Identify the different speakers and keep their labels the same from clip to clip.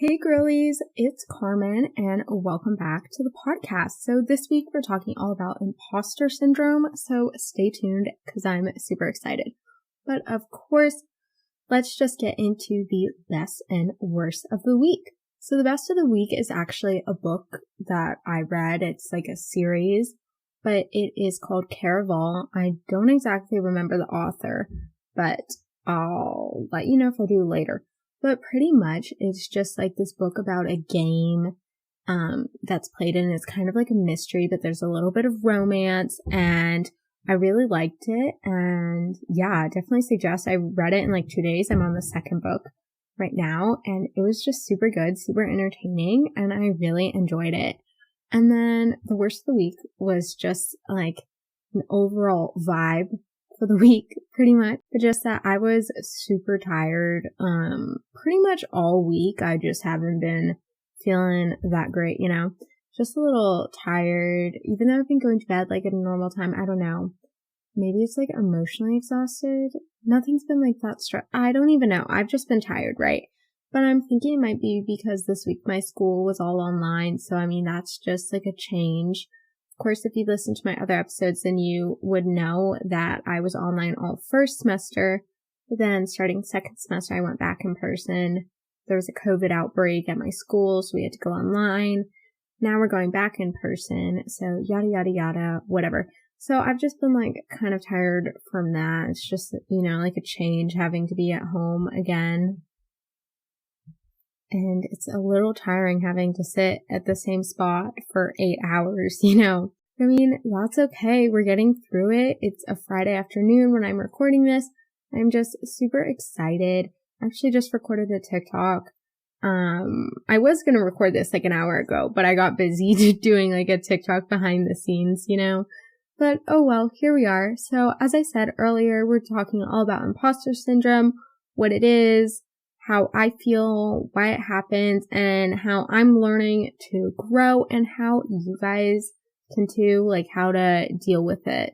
Speaker 1: Hey girlies, it's Carmen and welcome back to the podcast. So this week we're talking all about imposter syndrome, so stay tuned because I'm super excited. But of course, let's just get into the best and worst of the week. So the best of the week is actually a book that I read. It's like a series, but it is called Caraval. I don't exactly remember the author, but I'll let you know if I do later. But pretty much it's just like this book about a game that's played in. It's kind of like a mystery, but there's a little bit of romance and I really liked it. And yeah, definitely suggest. I read it in like 2 days. I'm on the second book right now and it was just super good, super entertaining, and I really enjoyed it. And then the worst of the week was just like an overall vibe for the week, pretty much. But just that I was super tired, pretty much all week. I just haven't been feeling that great, just a little tired, even though I've been going to bed like at a normal time. I don't know. Maybe it's like emotionally exhausted. Nothing's been like that I don't even know. I've just been tired, right? But I'm thinking it might be because this week my school was all online. So, that's just like a change. Of course, if you listen to my other episodes, then you would know that I was online all first semester. But then starting second semester, I went back in person. There was a COVID outbreak at my school, so we had to go online. Now we're going back in person. So yada, yada, yada, whatever. So I've just been like kind of tired from that. It's just, like a change having to be at home again. And it's a little tiring having to sit at the same spot for 8 hours, That's okay. We're getting through it. It's a Friday afternoon when I'm recording this. I'm just super excited. I actually just recorded a TikTok. I was going to record this like an hour ago, but I got busy doing like a TikTok behind the scenes, But oh well, here we are. So as I said earlier, we're talking all about imposter syndrome, what it is, how I feel, why it happens, and how I'm learning to grow, and how you guys can too, like how to deal with it.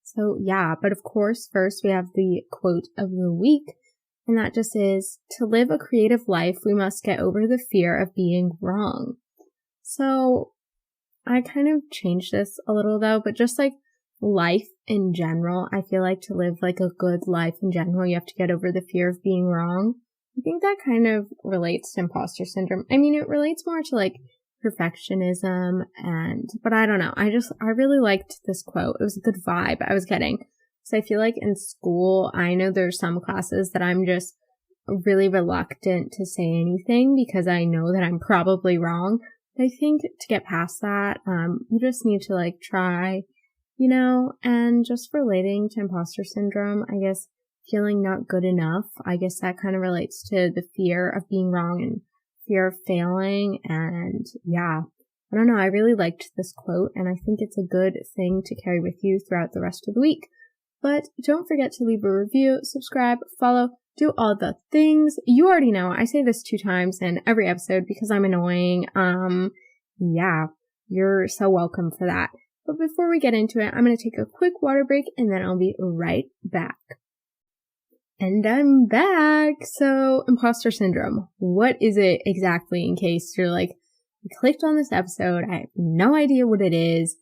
Speaker 1: So yeah, but of course, first we have the quote of the week, and that just is, to live a creative life, we must get over the fear of being wrong. So I kind of changed this a little though, but just like life in general, I feel like to live like a good life in general, you have to get over the fear of being wrong. I think that kind of relates to imposter syndrome. It relates more to like perfectionism but I don't know. I really liked this quote. It was a good vibe I was getting. So I feel like in school, I know there's some classes that I'm just really reluctant to say anything because I know that I'm probably wrong. But I think to get past that, you just need to like try, and just relating to imposter syndrome, I guess, feeling not good enough. I guess that kind of relates to the fear of being wrong and fear of failing. And yeah, I don't know. I really liked this quote and I think it's a good thing to carry with you throughout the rest of the week. But don't forget to leave a review, subscribe, follow, do all the things. You already know. I say this 2 times in every episode because I'm annoying. Yeah, you're so welcome for that. But before we get into it, I'm going to take a quick water break and then I'll be right back. And I'm back. So, imposter syndrome. What is it exactly, in case you're like, I clicked on this episode, I have no idea what it is.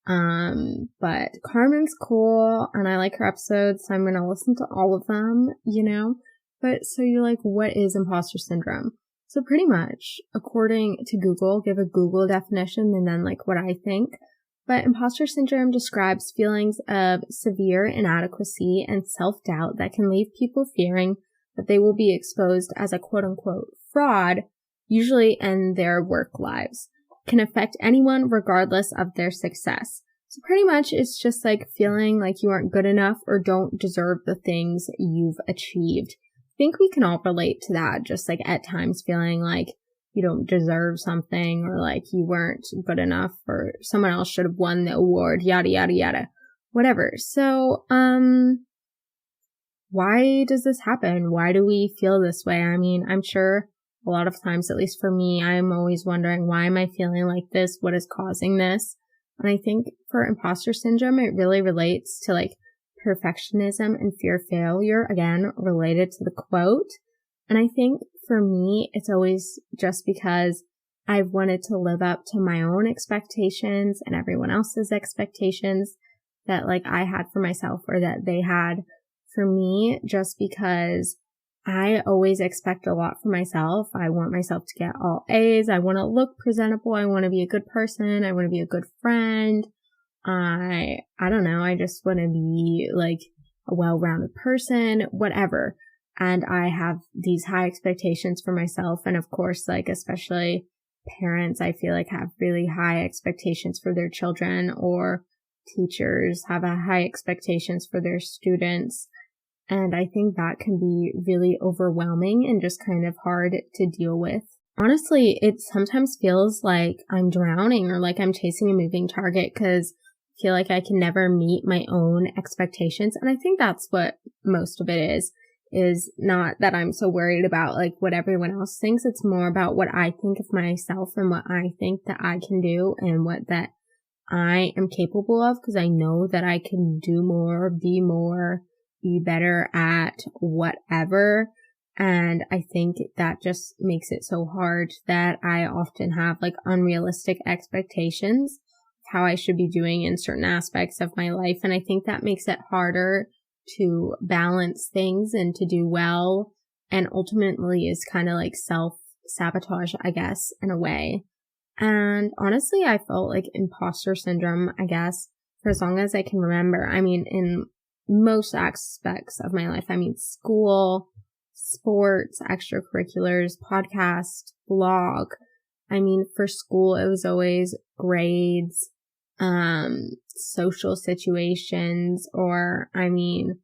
Speaker 1: But Carmen's cool and I like her episodes, so I'm going to listen to all of them, But so you're like, what is imposter syndrome? So pretty much, according to Google, give a Google definition and then like what I think. But imposter syndrome describes feelings of severe inadequacy and self-doubt that can leave people fearing that they will be exposed as a quote-unquote fraud, usually in their work lives. It can affect anyone regardless of their success. So pretty much it's just like feeling like you aren't good enough or don't deserve the things you've achieved. I think we can all relate to that, just like at times feeling like you don't deserve something or like you weren't good enough or someone else should have won the award, yada, yada, yada, whatever. So, why does this happen? Why do we feel this way? I'm sure a lot of times, at least for me, I'm always wondering, why am I feeling like this? What is causing this? And I think for imposter syndrome, it really relates to like perfectionism and fear of failure, again, related to the quote. And I think for me, it's always just because I've wanted to live up to my own expectations and everyone else's expectations that like I had for myself or that they had for me, just because I always expect a lot for myself. I want myself to get all A's. I want to look presentable. I want to be a good person. I want to be a good friend. I don't know. I just want to be like a well-rounded person, whatever. And I have these high expectations for myself. And of course, like, especially parents, I feel like have really high expectations for their children, or teachers have a high expectations for their students. And I think that can be really overwhelming and just kind of hard to deal with. Honestly, it sometimes feels like I'm drowning or like I'm chasing a moving target because I feel like I can never meet my own expectations. And I think that's what most of it is not that I'm so worried about like what everyone else thinks. It's more about what I think of myself and what I think that I can do and what that I am capable of, because I know that I can do more, be better at whatever. And I think that just makes it so hard that I often have like unrealistic expectations of how I should be doing in certain aspects of my life. And I think that makes it harder to balance things and to do well, and ultimately is kind of like self-sabotage, I guess, in a way. And honestly, I felt like imposter syndrome, I guess, for as long as I can remember. I mean, in most aspects of my life. I mean, school, sports, extracurriculars, podcast, blog. I mean, for school, it was always grades, social situations, or, I mean,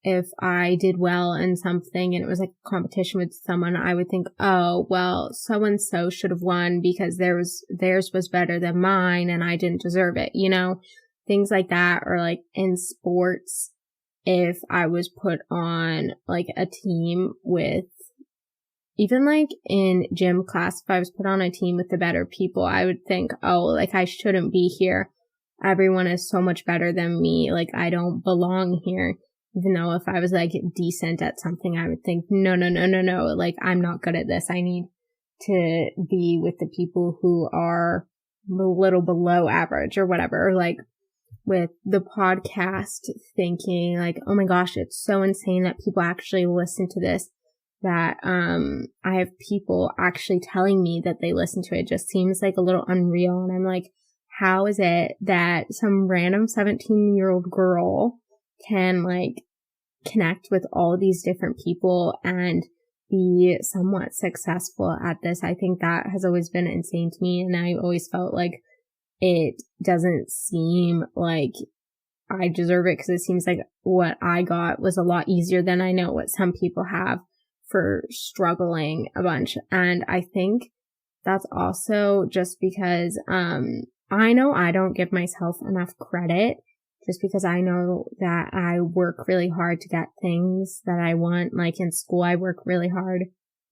Speaker 1: if I did well in something and it was like a competition with someone, I would think, oh, well, so-and-so should have won because theirs was better than mine and I didn't deserve it, you know? Things like that. Or like in sports, if I was put on like a team with, even like in gym class, if I was put on a team with the better people, I would think, oh, like I shouldn't be here. Everyone is so much better than me. Like I don't belong here. Even though if I was like decent at something, I would think, no. Like I'm not good at this. I need to be with the people who are a little below average or whatever. Or like with the podcast, thinking like, oh my gosh, it's so insane that people actually listen to this, that I have people actually telling me that they listen to it. It just seems like a little unreal. And I'm like, how is it that some random 17-year-old girl can like connect with all these different people and be somewhat successful at this? I think that has always been insane to me. And I always felt like it doesn't seem like I deserve it, because it seems like what I got was a lot easier than I know what some people have for struggling a bunch. And I think that's also just because I know I don't give myself enough credit, just because I know that I work really hard to get things that I want. Like in school, I work really hard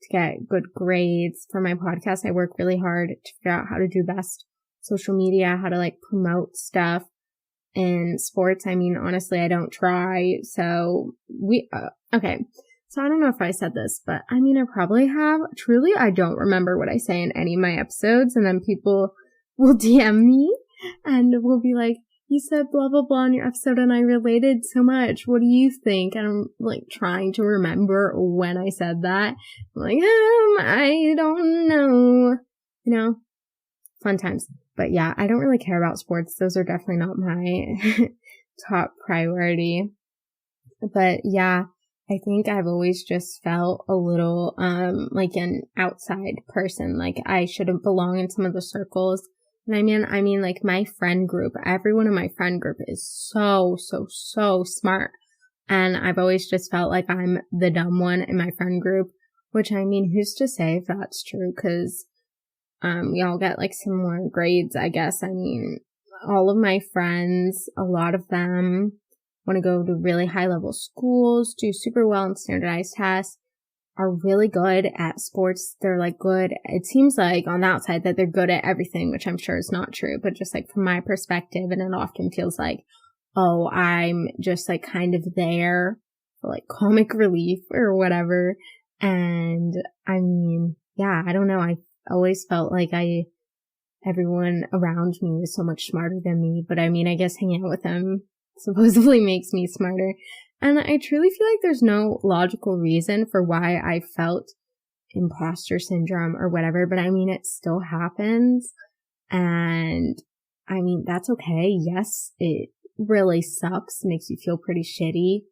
Speaker 1: to get good grades. For my podcast, I work really hard to figure out how to do best social media, how to like promote stuff. In sports, I mean, honestly, I don't try. So okay. So I don't know if I said this, but I mean, I probably have. Truly, I don't remember what I say in any of my episodes. And then people will DM me and will be like, you said blah, blah, blah in your episode and I related so much. What do you think? And I'm like trying to remember when I said that. I'm like, I don't know. You know, fun times. But yeah, I don't really care about sports. Those are definitely not my top priority. But yeah, I think I've always just felt a little, like an outside person. Like I shouldn't belong in some of the circles. And I mean, like my friend group, everyone in my friend group is so smart. And I've always just felt like I'm the dumb one in my friend group, which I mean, who's to say if that's true? 'Cause we all get like similar grades, I guess. I mean, all of my friends, a lot of them want to go to really high level schools, do super well in standardized tests, are really good at sports. They're like good. It seems like on the outside that they're good at everything, which I'm sure is not true, but just like from my perspective, and it often feels like, oh, I'm just like kind of there for like comic relief or whatever. And I mean, yeah, I don't know. I always felt like everyone around me was so much smarter than me. But I mean, I guess hanging out with them supposedly makes me smarter. And I truly feel like there's no logical reason for why I felt imposter syndrome or whatever. But I mean, it still happens. And I mean, that's okay. Yes, it really sucks, makes you feel pretty shitty,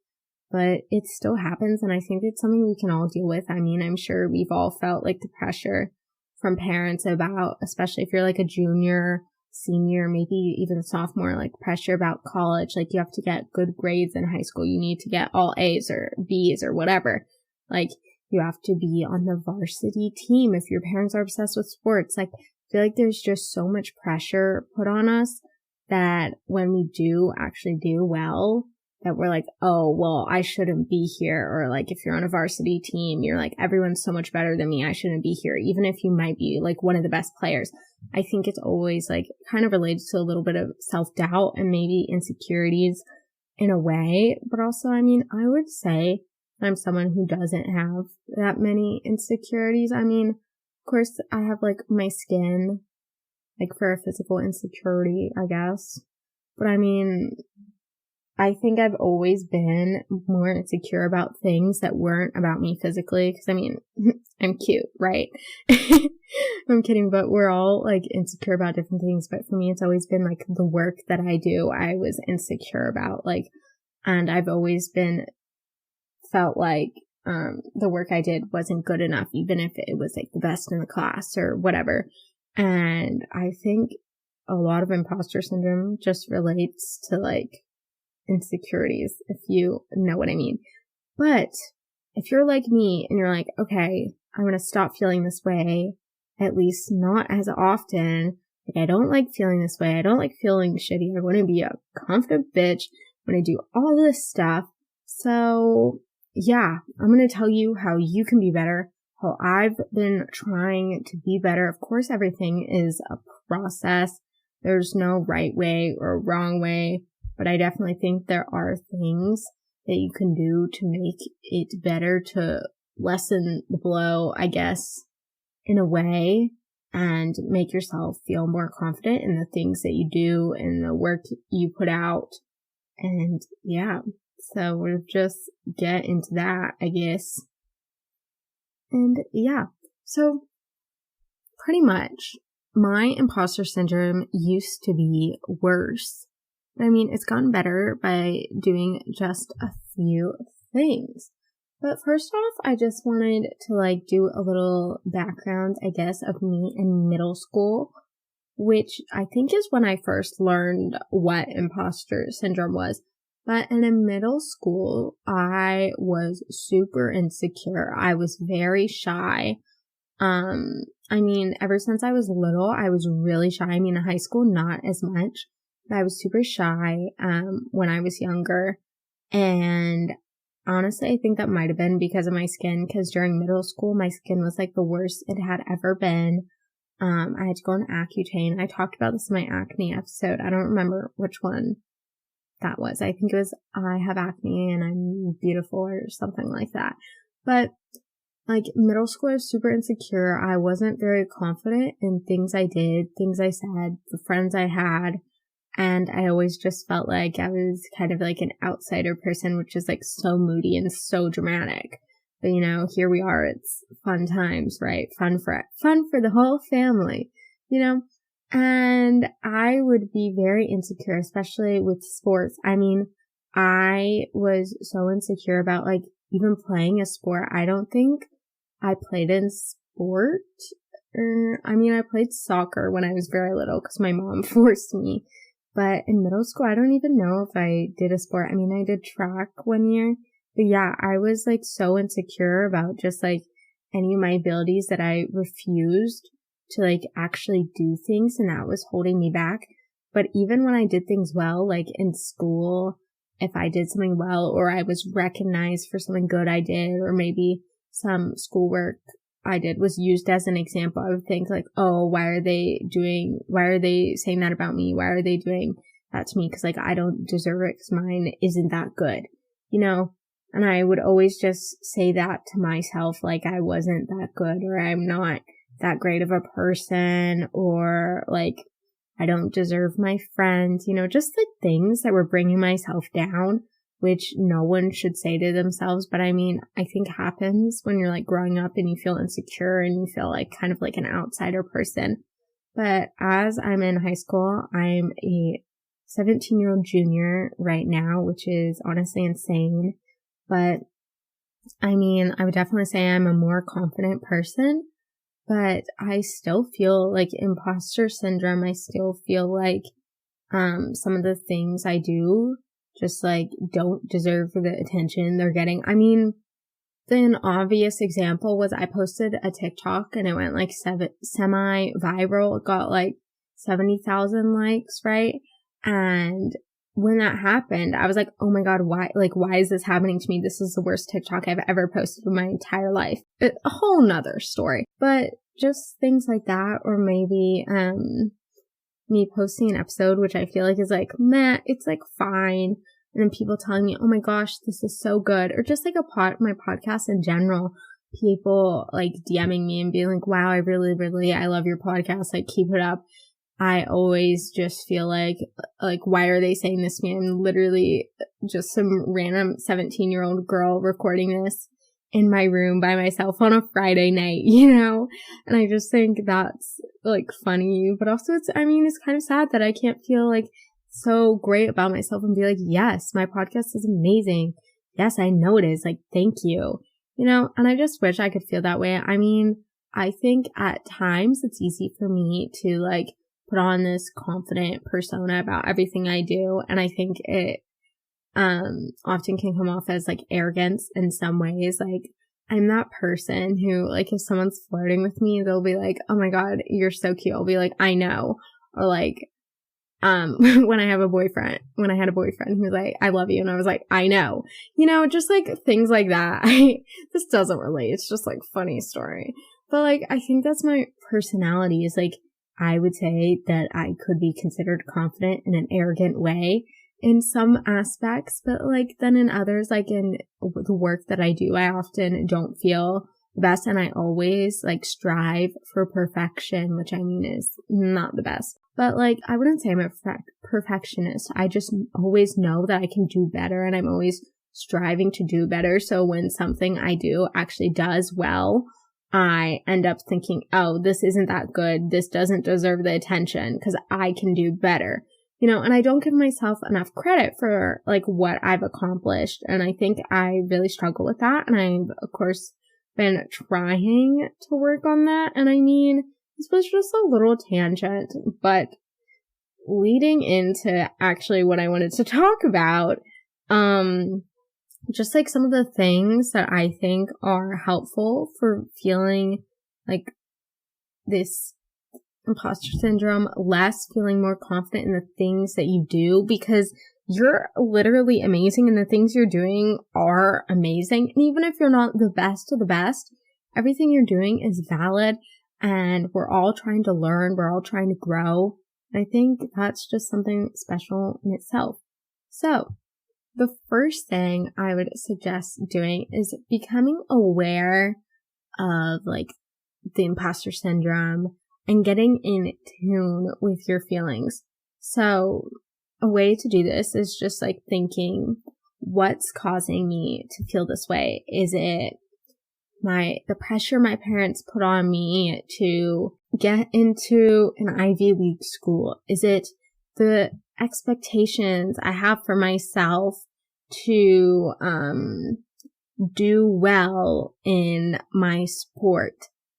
Speaker 1: but it still happens. And I think it's something we can all deal with. I mean, I'm sure we've all felt like the pressure from parents about, especially if you're like a junior, senior, maybe even sophomore, like pressure about college. Like you have to get good grades in high school. You need to get all A's or B's or whatever. Like you have to be on the varsity team if your parents are obsessed with sports. Like I feel like there's just so much pressure put on us that when we do actually do well, that we're like, oh, well, I shouldn't be here. Or like if you're on a varsity team, you're like, everyone's so much better than me. I shouldn't be here. Even if you might be like one of the best players. I think it's always like kind of related to a little bit of self-doubt and maybe insecurities in a way. But also, I mean, I would say I'm someone who doesn't have that many insecurities. I mean, of course, I have like my skin, like for a physical insecurity, I guess. But I mean, I think I've always been more insecure about things that weren't about me physically. Cause I mean, I'm cute, right? I'm kidding, but we're all like insecure about different things. But for me, it's always been like the work that I do, I was insecure about. Like, and I've always felt like, the work I did wasn't good enough, even if it was like the best in the class or whatever. And I think a lot of imposter syndrome just relates to like insecurities, if you know what I mean. But if you're like me and you're like, okay, I'm going to stop feeling this way, at least not as often. Like, I don't like feeling this way. I don't like feeling shitty. I want to be a confident bitch. I want to do all this stuff. So yeah, I'm going to tell you how you can be better, how I've been trying to be better. Of course, everything is a process. There's no right way or wrong way, but I definitely think there are things that you can do to make it better, to lessen the blow, I guess, in a way, and make yourself feel more confident in the things that you do and the work you put out. And yeah, so we'll just get into that, I guess. And yeah, so pretty much my imposter syndrome used to be worse. I mean, it's gotten better by doing just a few things. But first off, I just wanted to like do a little background, I guess, of me in middle school, which I think is when I first learned what imposter syndrome was. But in middle school, I was super insecure. I was very shy. I mean, ever since I was little, I was really shy. I mean, in high school, not as much. I was super shy, when I was younger. And honestly, I think that might have been because of my skin, because during middle school, my skin was like the worst it had ever been. I had to go on Accutane. I talked about this in my acne episode. I don't remember which one that was. I think it was I have acne and I'm beautiful or something like that. But like middle school, I was super insecure. I wasn't very confident in things I did, things I said, the friends I had. And I always just felt like I was kind of like an outsider person, which is like so moody and so dramatic. But you know, here we are. It's fun times, right? Fun for the whole family, you know? And I would be very insecure, especially with sports. I mean, I was so insecure about like even playing a sport. I don't think I played in sport. I mean, I played soccer when I was very little because my mom forced me. But in middle school, I don't even know if I did a sport. I mean, I did track one year. But yeah, I was like so insecure about just like any of my abilities that I refused to like actually do things, and that was holding me back. But even when I did things well, like in school, if I did something well or I was recognized for something good I did, or maybe some schoolwork I did was used as an example, I would think like, oh, why are they saying that about me? Why are they doing that to me? Cause like I don't deserve it because mine isn't that good, you know? And I would always just say that to myself, like I wasn't that good, or I'm not that great of a person, or like I don't deserve my friends, just the things that were bringing myself down, which no one should say to themselves. But I mean, I think happens when you're like growing up and you feel insecure and you feel like kind of like an outsider person. But as I'm in high school, I'm a 17-year-old junior right now, which is honestly insane. But I mean, I would definitely say I'm a more confident person, but I still feel like imposter syndrome. I still feel like, some of the things I do just like don't deserve the attention they're getting. I mean, an obvious example was I posted a TikTok and it went like semi-viral. It got like 70,000 likes, right? And when that happened, I was like, oh my God, why is this happening to me? This is the worst TikTok I've ever posted in my entire life. A whole nother story. But just things like that, or maybe, me posting an episode, which I feel like is like, meh, it's like fine. And then people telling me, oh my gosh, this is so good. Or just like my podcast in general, people like DMing me and being like, wow, I love your podcast. Like, keep it up. I always just feel like, why are they saying this to me? I'm literally just some random 17-year-old girl recording this in my room by myself on a Friday night, And I just think that's like funny, but also it's kind of sad that I can't feel like so great about myself and be like, yes, my podcast is amazing. Yes, I know it is. Like, thank you, and I just wish I could feel that way. I mean, I think at times it's easy for me to like put on this confident persona about everything I do. And I think it, often can come off as like arrogance in some ways. Like, I'm that person who, like, if someone's flirting with me, they'll be like, oh my God, you're so cute. I'll be like, I know. Or like, when I had a boyfriend who was like, I love you. And I was like, I know, just like things like that. This doesn't relate. It's just like funny story. But like, I think that's my personality is like, I would say that I could be considered confident in an arrogant way in some aspects, but like then in others, like in the work that I do, I often don't feel the best, and I always like strive for perfection, which I mean is not the best. But like, I wouldn't say I'm a perfectionist. I just always know that I can do better, and I'm always striving to do better. So when something I do actually does well, I end up thinking, oh, this isn't that good. This doesn't deserve the attention because I can do better, and I don't give myself enough credit for like what I've accomplished. And I think I really struggle with that. And I've, of course, been trying to work on that. And I mean, this was just a little tangent, but leading into actually what I wanted to talk about, just like some of the things that I think are helpful for feeling like this imposter syndrome, less, feeling more confident in the things that you do, because you're literally amazing and the things you're doing are amazing. And even if you're not the best of the best, everything you're doing is valid, and we're all trying to learn. We're all trying to grow. And I think that's just something special in itself. So the first thing I would suggest doing is becoming aware of like the imposter syndrome and getting in tune with your feelings. So a way to do this is just like thinking, what's causing me to feel this way? Is it the pressure my parents put on me to get into an Ivy League school? Is it the expectations I have for myself to do well in my sport?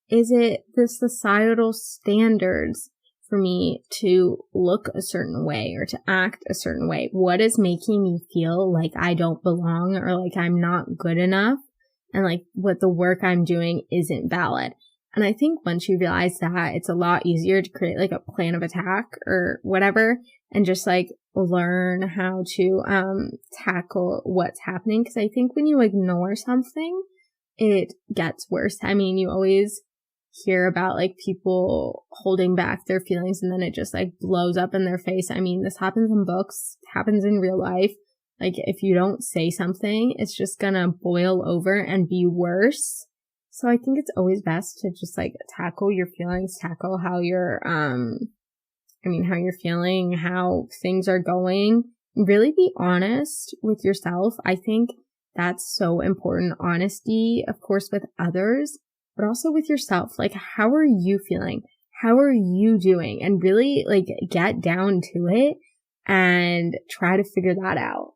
Speaker 1: Is it the societal standards for me to look a certain way or to act a certain way? What is making me feel like I don't belong or like I'm not good enough and like what the work I'm doing isn't valid? And I think once you realize that, it's a lot easier to create like a plan of attack or whatever and just like learn how to tackle what's happening. Because I think when you ignore something, it gets worse. I mean, you always hear about like people holding back their feelings and then it just like blows up in their face. I mean, this happens in books, happens in real life. Like if you don't say something, it's just gonna boil over and be worse. So I think it's always best to just like tackle your feelings, tackle how you're, how you're feeling, how things are going. Really be honest with yourself. I think that's so important. Honesty, of course, with others, but also with yourself. Like, how are you feeling? How are you doing? And really like get down to it and try to figure that out.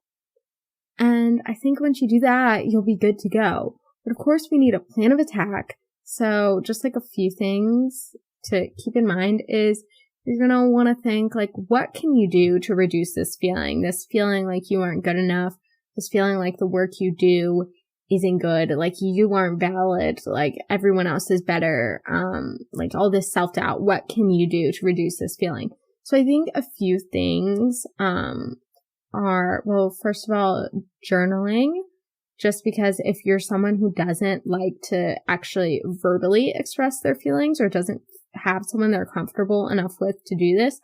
Speaker 1: And I think once you do that, you'll be good to go. But of course, we need a plan of attack. So just like a few things to keep in mind is you're going to want to think like, what can you do to reduce this feeling? This feeling like you aren't good enough. This feeling like the work you do isn't good. Like you aren't valid. Like everyone else is better. Like all this self-doubt. What can you do to reduce this feeling? So I think a few things, are, well, first of all, journaling. Just because if you're someone who doesn't like to actually verbally express their feelings or doesn't have someone they're comfortable enough with to do this,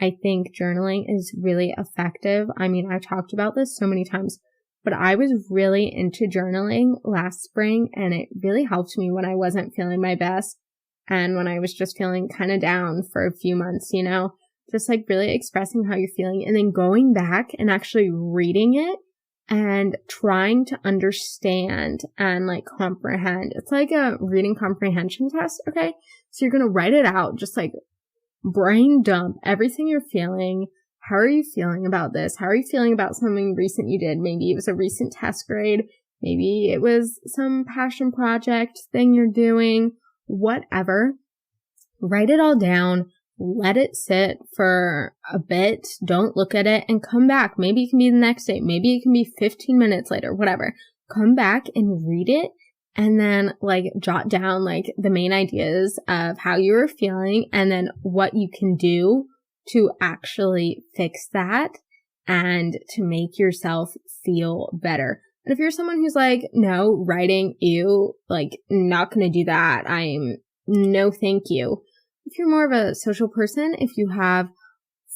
Speaker 1: I think journaling is really effective. I mean, I've talked about this so many times, but I was really into journaling last spring and it really helped me when I wasn't feeling my best and when I was just feeling kind of down for a few months, just like really expressing how you're feeling and then going back and actually reading it and trying to understand and like comprehend. It's like a reading comprehension test, okay? So you're going to write it out, just like brain dump everything you're feeling. How are you feeling about this? How are you feeling about something recent you did? Maybe it was a recent test grade. Maybe it was some passion project thing you're doing, whatever. Write it all down. Let it sit for a bit. Don't look at it and come back. Maybe it can be the next day. Maybe it can be 15 minutes later, whatever. Come back and read it and then like jot down like the main ideas of how you were feeling and then what you can do to actually fix that and to make yourself feel better. And if you're someone who's like, no, writing, ew, like not going to do that. No, thank you. If you're more of a social person, if you have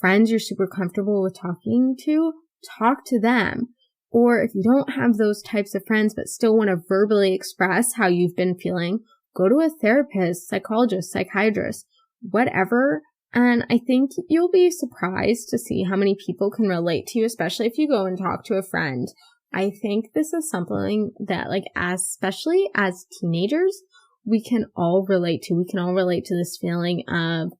Speaker 1: friends you're super comfortable with talking to, talk to them. Or if you don't have those types of friends but still want to verbally express how you've been feeling, go to a therapist, psychologist, psychiatrist, whatever. And I think you'll be surprised to see how many people can relate to you, especially if you go and talk to a friend. I think this is something that especially as teenagers, we can all relate to. We can all relate to this feeling of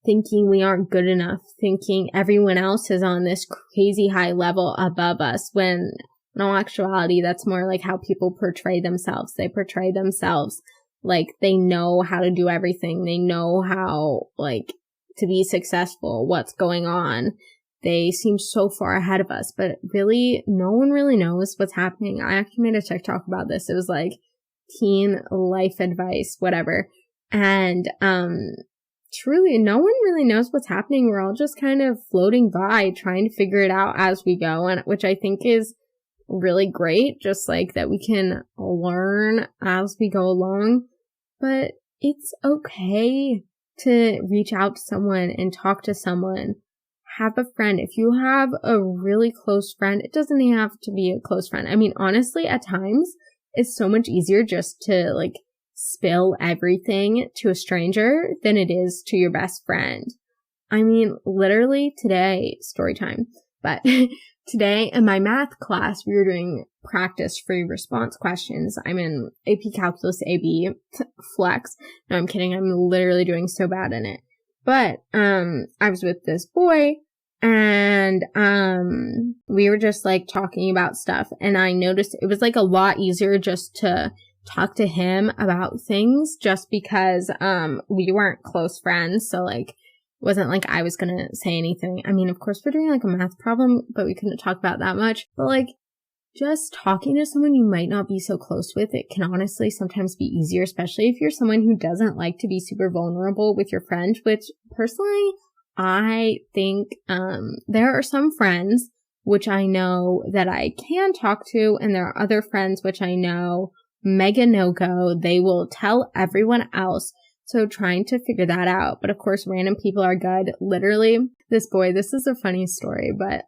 Speaker 1: thinking we aren't good enough, thinking everyone else is on this crazy high level above us, when in all actuality, that's more like how people portray themselves. They portray themselves like they know how to do everything. They know how, to be successful, what's going on. They seem so far ahead of us, but really, no one really knows what's happening. I actually made a TikTok about this. It was like, teen life advice, whatever. And, truly, no one really knows what's happening. We're all just kind of floating by, trying to figure it out as we go, and which I think is really great, just like that we can learn as we go along. But it's okay to reach out to someone and talk to someone. Have a friend. If you have a really close friend, it doesn't have to be a close friend. I mean, honestly, at times, it's so much easier just to spill everything to a stranger than it is to your best friend. I mean, literally today, story time, but today in my math class, we were doing practice free response questions. I'm in AP Calculus AB flex. No, I'm kidding. I'm literally doing so bad in it. But, I was with this boy and, we were just talking about stuff, and I noticed it was a lot easier just to talk to him about things just because, we weren't close friends. So it wasn't like I was gonna say anything. I mean, of course we're doing a math problem, but we couldn't talk about that much. But just talking to someone you might not be so close with, it can honestly sometimes be easier, especially if you're someone who doesn't like to be super vulnerable with your friend, which personally, I think, there are some friends which I know that I can talk to, and there are other friends which I know mega no-go. They will tell everyone else. So trying to figure that out. But of course, random people are good. Literally, this boy, this is a funny story, but,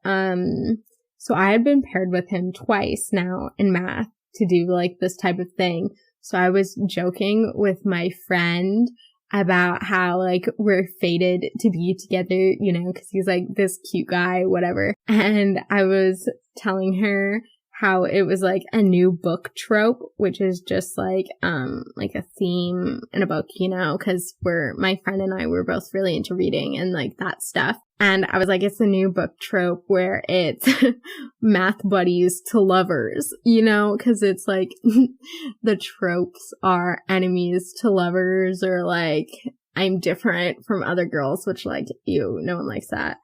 Speaker 1: So I had been paired with him twice now in math to do like this type of thing. So I was joking with my friend about how like we're fated to be together, you know, because he's like this cute guy, whatever. And I was telling her how it was like a new book trope, which is just like a theme in a book, you know, because my friend and I were both really into reading and like that stuff. And I was like, it's a new book trope where it's math buddies to lovers, you know, because it's like the tropes are enemies to lovers, or like I'm different from other girls, which like, ew, no one likes that.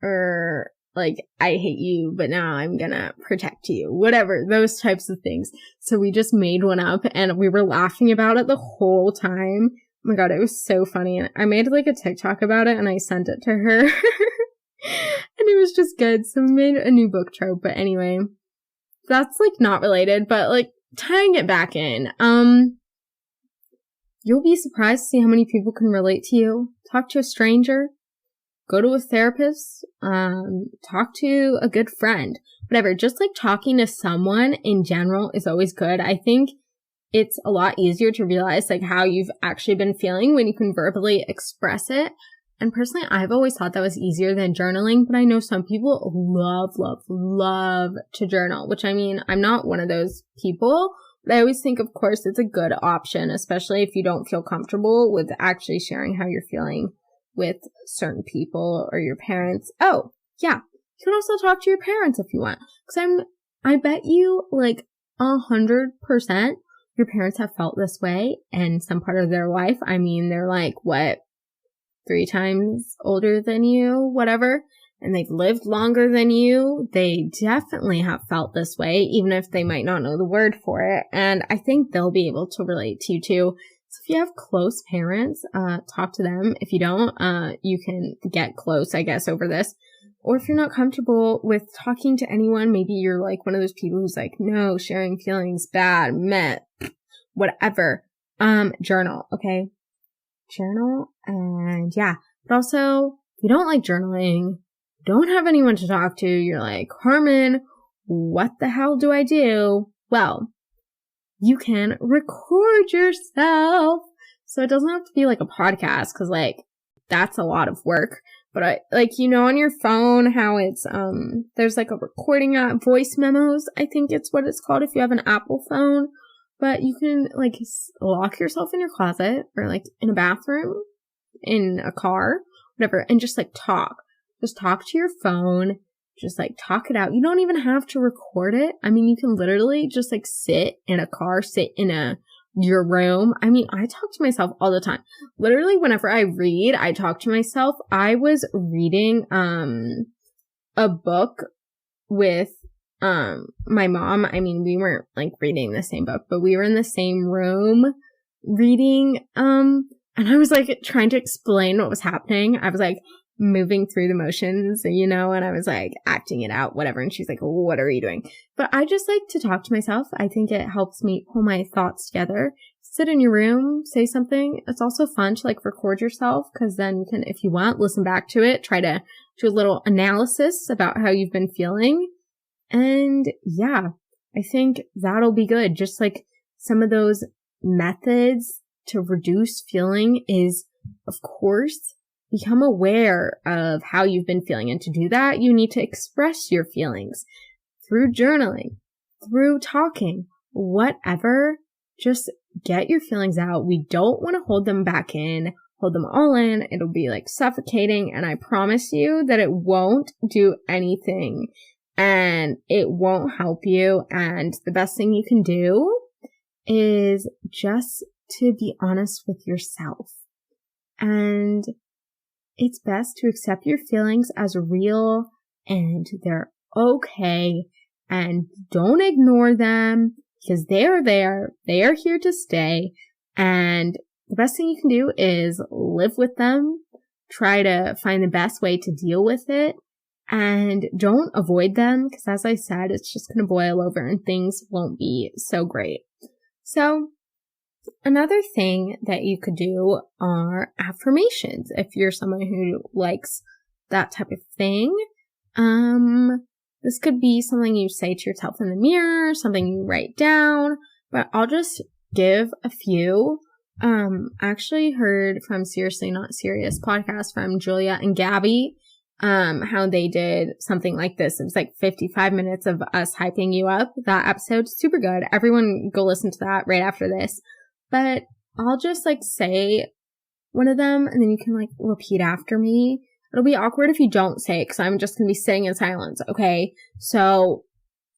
Speaker 1: Or like, I hate you, but now I'm gonna protect you. Whatever, those types of things. So we just made one up and we were laughing about it the whole time. Oh my god, it was so funny. And I made like a TikTok about it and I sent it to her. And it was just good. So we made a new book trope. But anyway, that's like not related, but like tying it back in. You'll be surprised to see how many people can relate to you. Talk to a stranger. Go to a therapist, talk to a good friend, whatever. Just like talking to someone in general is always good. I think it's a lot easier to realize like how you've actually been feeling when you can verbally express it. And personally, I've always thought that was easier than journaling, but I know some people love to journal, which I mean, I'm not one of those people, but I always think, of course, it's a good option, especially if you don't feel comfortable with actually sharing how you're feeling with certain people or your parents. Oh, yeah. You can also talk to your parents if you want. Because I bet you like 100% your parents have felt this way in some part of their life. I mean, they're like, what, 3 times older than you, whatever, and they've lived longer than you. They definitely have felt this way, even if they might not know the word for it. And I think they'll be able to relate to you too. So if you have close parents, talk to them. If you don't, you can get close, I guess, over this. Or if you're not comfortable with talking to anyone, maybe you're like one of those people who's like, no, sharing feelings, bad, meh, whatever. Journal, okay? Journal, and yeah. But also, if you don't like journaling, don't have anyone to talk to, you're like, Carmen, what the hell do I do? Well, you can record yourself. So it doesn't have to be like a podcast, because like that's a lot of work. But on your phone, how it's there's like a recording app, voice memos, I think it's what it's called if you have an Apple phone. But you can like lock yourself in your closet or like in a bathroom, in a car, whatever, and just like talk. Just talk to your phone. Just like talk it out. You don't even have to record it. I mean, you can literally just like sit in a car, sit in your room. I mean, I talk to myself all the time. Literally, whenever I read, I talk to myself. I was reading a book with my mom. I mean, we weren't like reading the same book, but we were in the same room reading and I was like trying to explain what was happening. I was like moving through the motions, and I was like acting it out, whatever. And she's like, what are you doing? But I just like to talk to myself. I think it helps me pull my thoughts together. Sit in your room, say something. It's also fun to like record yourself, because then you can, if you want, listen back to it, try to do a little analysis about how you've been feeling. And yeah, I think that'll be good. Just like some of those methods to reduce feeling is, of course, become aware of how you've been feeling. And to do that, you need to express your feelings through journaling, through talking, whatever. Just get your feelings out. We don't want to hold them back in, hold them all in. It'll be like suffocating. And I promise you that it won't do anything and it won't help you. And the best thing you can do is just to be honest with yourself. And it's best to accept your feelings as real and they're okay, and don't ignore them, because they are there. They are here to stay. And the best thing you can do is live with them. Try to find the best way to deal with it, and don't avoid them, because as I said, it's just going to boil over and things won't be so great. So another thing that you could do are affirmations. If you're someone who likes that type of thing, This could be something you say to yourself in the mirror, something you write down, but I'll just give a few. I actually heard from Seriously Not Serious podcast from Julia and Gabby, how they did something like this. It was like 55 minutes of us hyping you up. That episode's super good. Everyone go listen to that right after this. But I'll just like say one of them and then you can like repeat after me. It'll be awkward if you don't say it because I'm just going to be sitting in silence. Okay. So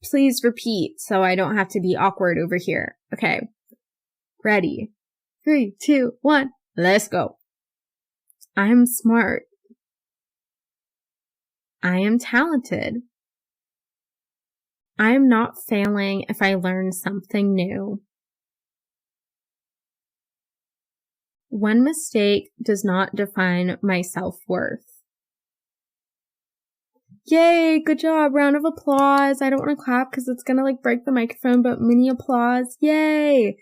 Speaker 1: please repeat so I don't have to be awkward over here. Okay. Ready? 3, 2, 1. Let's go. I am smart. I am talented. I am not failing if I learn something new. One mistake does not define my self-worth. Yay, good job. Round of applause. I don't want to clap because it's going to like break the microphone, but mini applause. Yay.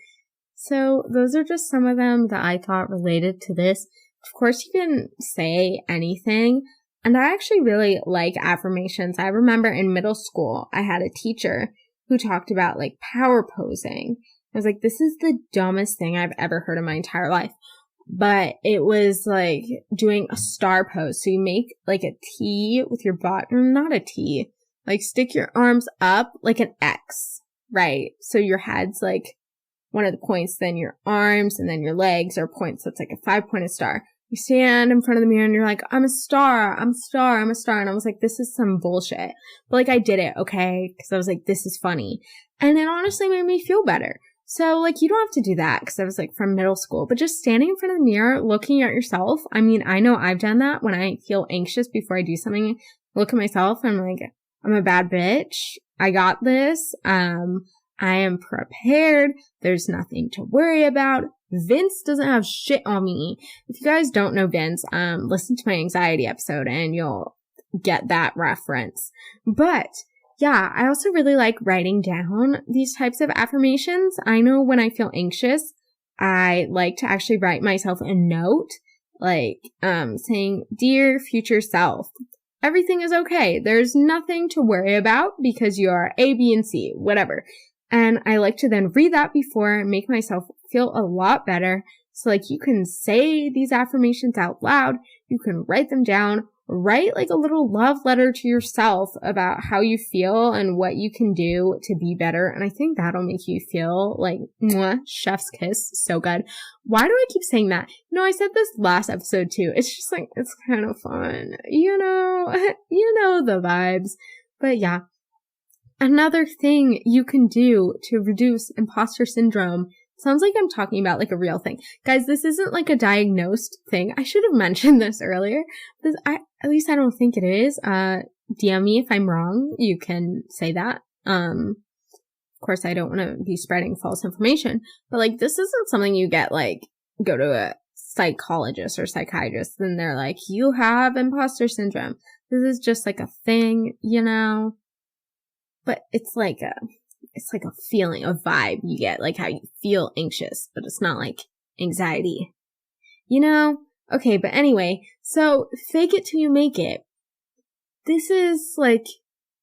Speaker 1: So those are just some of them that I thought related to this. Of course, you can say anything. And I actually really like affirmations. I remember in middle school, I had a teacher who talked about like power posing. I was like, this is the dumbest thing I've ever heard in my entire life. But it was like doing a star pose. So you make like a T with your bottom, not a T, like stick your arms up like an X, right? So your head's like one of the points, then your arms, and then your legs are points. So it's like a 5-pointed star. You stand in front of the mirror and you're like, I'm a star, I'm a star, I'm a star. And I was like, this is some bullshit. But like I did it, okay? Because I was like, this is funny. And it honestly made me feel better. So like you don't have to do that because I was like from middle school, but just standing in front of the mirror, looking at yourself. I mean, I know I've done that when I feel anxious before I do something. Look at myself and I'm like, I'm a bad bitch. I got this. I am prepared. There's nothing to worry about. Vince doesn't have shit on me. If you guys don't know Vince, listen to my anxiety episode and you'll get that reference. But yeah, I also really like writing down these types of affirmations. I know when I feel anxious, I like to actually write myself a note, like, saying, dear future self, everything is okay. There's nothing to worry about because you are A, B, and C, whatever. And I like to then read that before and make myself feel a lot better. So like you can say these affirmations out loud. You can write them down. Write like a little love letter to yourself about how you feel and what you can do to be better. And I think that'll make you feel like, mwah, chef's kiss. So good. Why do I keep saying that? No, I said this last episode too. It's just like, it's kind of fun. You know the vibes. But yeah. Another thing you can do to reduce imposter syndrome. Sounds like I'm talking about like a real thing. Guys, this isn't like a diagnosed thing. I should have mentioned this earlier. At least I don't think it is. DM me if I'm wrong. You can say that. Of course, I don't want to be spreading false information. But like, this isn't something you get like, go to a psychologist or psychiatrist and they're like, you have imposter syndrome. This is just like a thing, you know? But it's like a feeling, a vibe you get, like how you feel anxious, but it's not like anxiety, you know? Okay, but anyway, so fake it till you make it. This is like,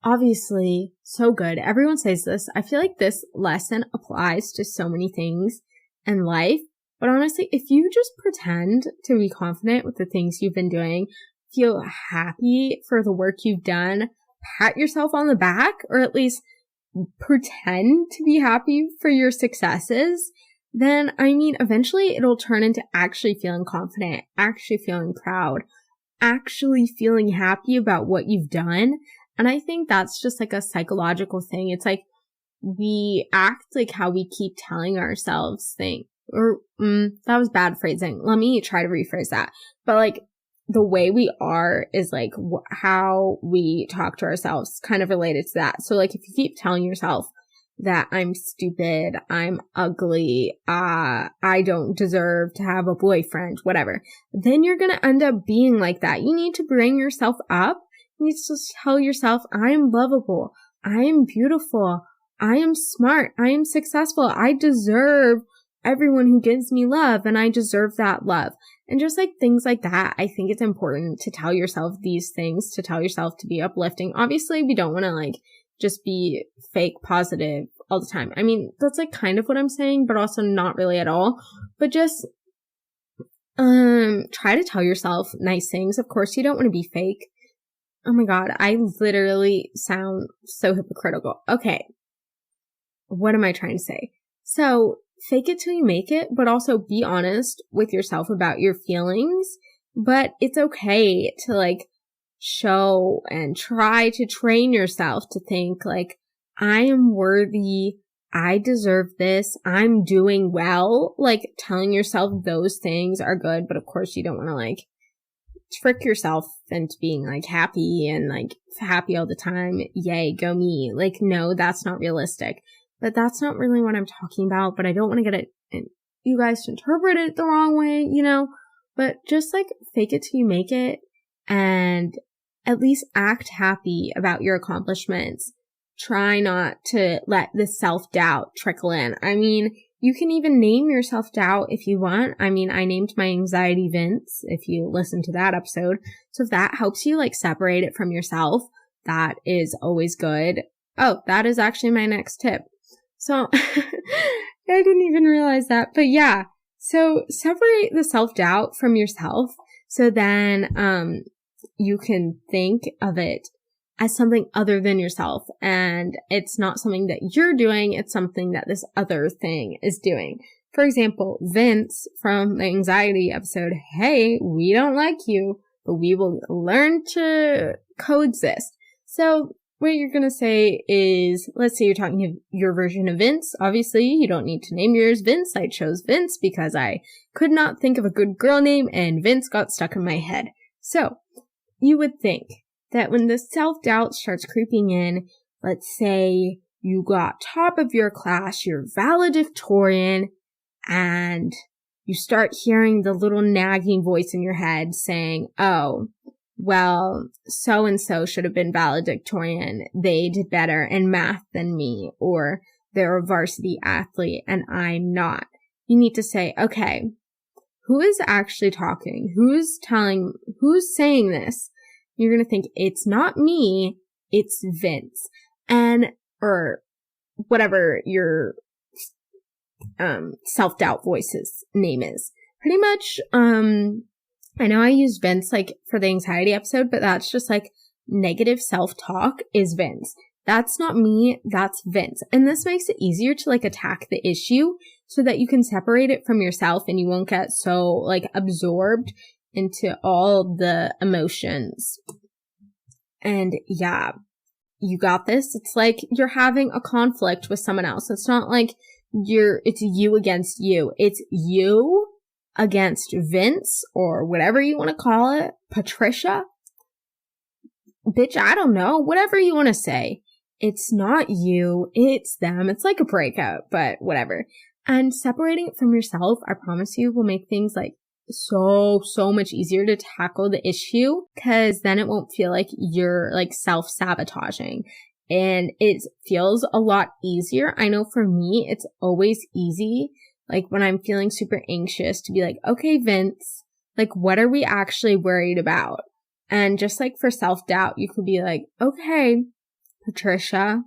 Speaker 1: obviously so good. Everyone says this. I feel like this lesson applies to so many things in life, but honestly, if you just pretend to be confident with the things you've been doing, feel happy for the work you've done, pat yourself on the back, or at least pretend to be happy for your successes, then, I mean, eventually it'll turn into actually feeling confident, actually feeling proud, actually feeling happy about what you've done. And I think that's just like a psychological thing. It's like we act like how we keep telling ourselves things. Or, that was bad phrasing. Let me try to rephrase that. But like, the way we are is like how we talk to ourselves, kind of related to that. So like if you keep telling yourself that I'm stupid, I'm ugly, I don't deserve to have a boyfriend, whatever, then you're going to end up being like that. You need to bring yourself up. You need to tell yourself, I am lovable. I am beautiful. I am smart. I am successful. I deserve everyone who gives me love and I deserve that love. And just like things like that, I think it's important to tell yourself these things, to tell yourself to be uplifting. Obviously, we don't want to like just be fake positive all the time. I mean, that's like kind of what I'm saying, but also not really at all. But just try to tell yourself nice things. Of course, you don't want to be fake. Oh my God, I literally sound so hypocritical. Okay. What am I trying to say? So fake it till you make it, but also be honest with yourself about your feelings. But it's okay to like show and try to train yourself to think like, I am worthy. I deserve this. I'm doing well. Like telling yourself those things are good. But of course you don't want to like trick yourself into being like happy and like happy all the time. Yay, go me. Like, no, that's not realistic. But that's not really what I'm talking about. But I don't want to get it and you guys to interpret it the wrong way, you know, but just like fake it till you make it and at least act happy about your accomplishments. Try not to let the self-doubt trickle in. I mean, you can even name your self-doubt if you want. I mean, I named my anxiety Vince, if you listen to that episode. So if that helps you like separate it from yourself, that is always good. Oh, that is actually my next tip. So I didn't even realize that, but yeah. So separate the self-doubt from yourself. So then, you can think of it as something other than yourself. And it's not something that you're doing. It's something that this other thing is doing. For example, Vince from the anxiety episode, hey, we don't like you, but we will learn to coexist. So what you're going to say is, let's say you're talking to your version of Vince. Obviously, you don't need to name yours Vince. I chose Vince because I could not think of a good girl name and Vince got stuck in my head. So you would think that when the self-doubt starts creeping in, let's say you got top of your class, you're valedictorian, and you start hearing the little nagging voice in your head saying, oh, well, so-and-so should have been valedictorian. They did better in math than me, or they're a varsity athlete and I'm not. You need to say, okay, who is actually talking? Who's saying this? You're going to think it's not me, it's Vince. Or whatever your, self-doubt voice's name is. Pretty much, I know I used Vince like for the anxiety episode, but that's just like negative self-talk is Vince. That's not me, that's Vince. And this makes it easier to like attack the issue so that you can separate it from yourself and you won't get so like absorbed into all the emotions. And yeah, you got this. It's like you're having a conflict with someone else. It's not like it's you against you. It's you against Vince or whatever you want to call it. Patricia. Bitch, I don't know. Whatever you want to say. It's not you. It's them. It's like a breakup, but whatever. And separating it from yourself, I promise you, will make things like so much easier to tackle the issue, because then it won't feel like you're like self-sabotaging and it feels a lot easier. I know for me, it's always easy, like when I'm feeling super anxious, to be like, okay, Vince, like what are we actually worried about? And just like for self-doubt, you could be like, okay, Patricia,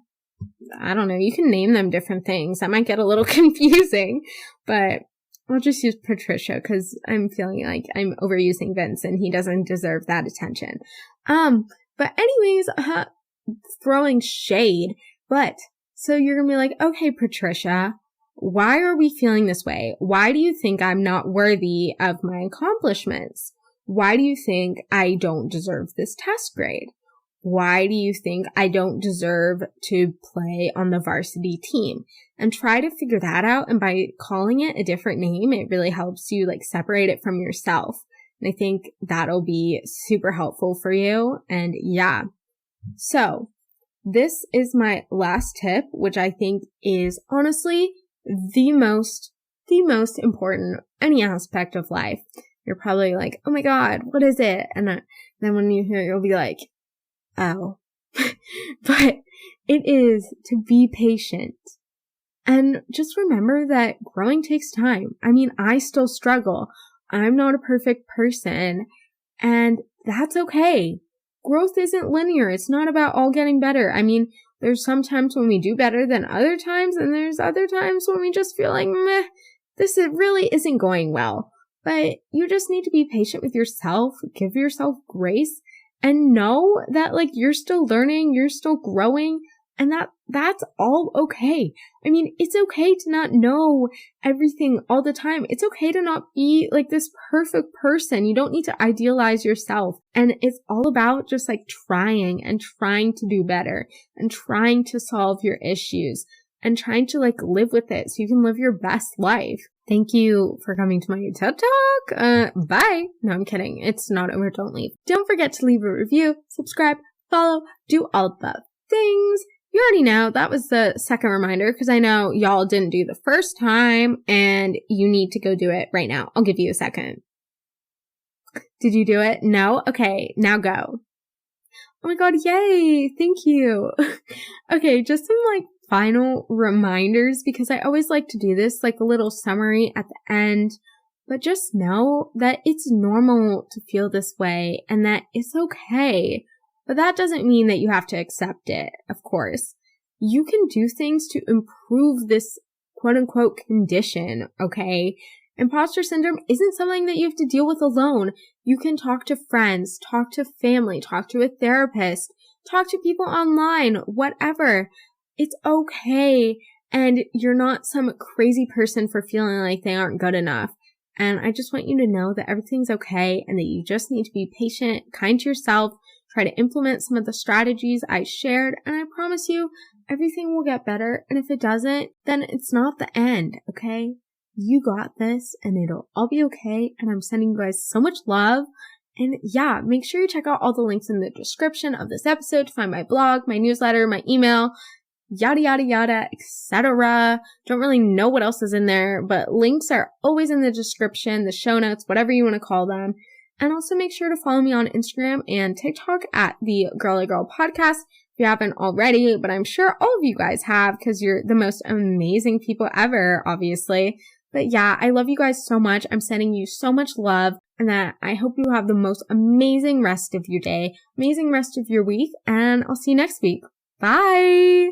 Speaker 1: I don't know, you can name them different things. That might get a little confusing, but I'll just use Patricia because I'm feeling like I'm overusing Vince and he doesn't deserve that attention. But anyways, throwing shade. But so you're going to be like, okay, Patricia, why are we feeling this way? Why do you think I'm not worthy of my accomplishments? Why do you think I don't deserve this test grade? Why do you think I don't deserve to play on the varsity team? And try to figure that out. And by calling it a different name, it really helps you like separate it from yourself. And I think that'll be super helpful for you. And yeah. So this is my last tip, which I think is honestly the most important any aspect of life. You're probably like, oh my God, what is it? And then when you hear it, you'll be like, oh, but it is to be patient. And just remember that growing takes time. I mean, I still struggle. I'm not a perfect person, and that's okay. Growth isn't linear. It's not about all getting better. I mean, there's some times when we do better than other times, and there's other times when we just feel like, meh, really isn't going well. But you just need to be patient with yourself, give yourself grace, and know that like you're still learning, you're still growing, and that's all okay. I mean, it's okay to not know everything all the time. It's okay to not be like this perfect person. You don't need to idealize yourself. And it's all about just like trying to do better and trying to solve your issues and trying to like live with it so you can live your best life. Thank you for coming to my TED Talk. Bye. No, I'm kidding. It's not over. Don't leave. Don't forget to leave a review, subscribe, follow, do all the things. You already know. That was the second reminder because I know y'all didn't do the first time and you need to go do it right now. I'll give you a second. Did you do it? No? Okay, now go. Oh my God, yay! Thank you. Okay, just some like final reminders because I always like to do this, like a little summary at the end. But just know that it's normal to feel this way and that it's okay. But that doesn't mean that you have to accept it, of course. You can do things to improve this quote unquote condition, okay? Imposter syndrome isn't something that you have to deal with alone. You can talk to friends, talk to family, talk to a therapist, talk to people online, whatever. It's okay. And you're not some crazy person for feeling like they aren't good enough. And I just want you to know that everything's okay and that you just need to be patient, kind to yourself, try to implement some of the strategies I shared, and I promise you, everything will get better. And if it doesn't, then it's not the end, okay? You got this, and it'll all be okay, and I'm sending you guys so much love. And yeah, make sure you check out all the links in the description of this episode to find my blog, my newsletter, my email, yada, yada, yada, etc. Don't really know what else is in there, but links are always in the description, the show notes, whatever you want to call them. And also make sure to follow me on Instagram and TikTok at the Girly Girl Podcast if you haven't already, but I'm sure all of you guys have because you're the most amazing people ever, obviously. But yeah, I love you guys so much. I'm sending you so much love and that I hope you have the most amazing rest of your day, amazing rest of your week, and I'll see you next week. Bye!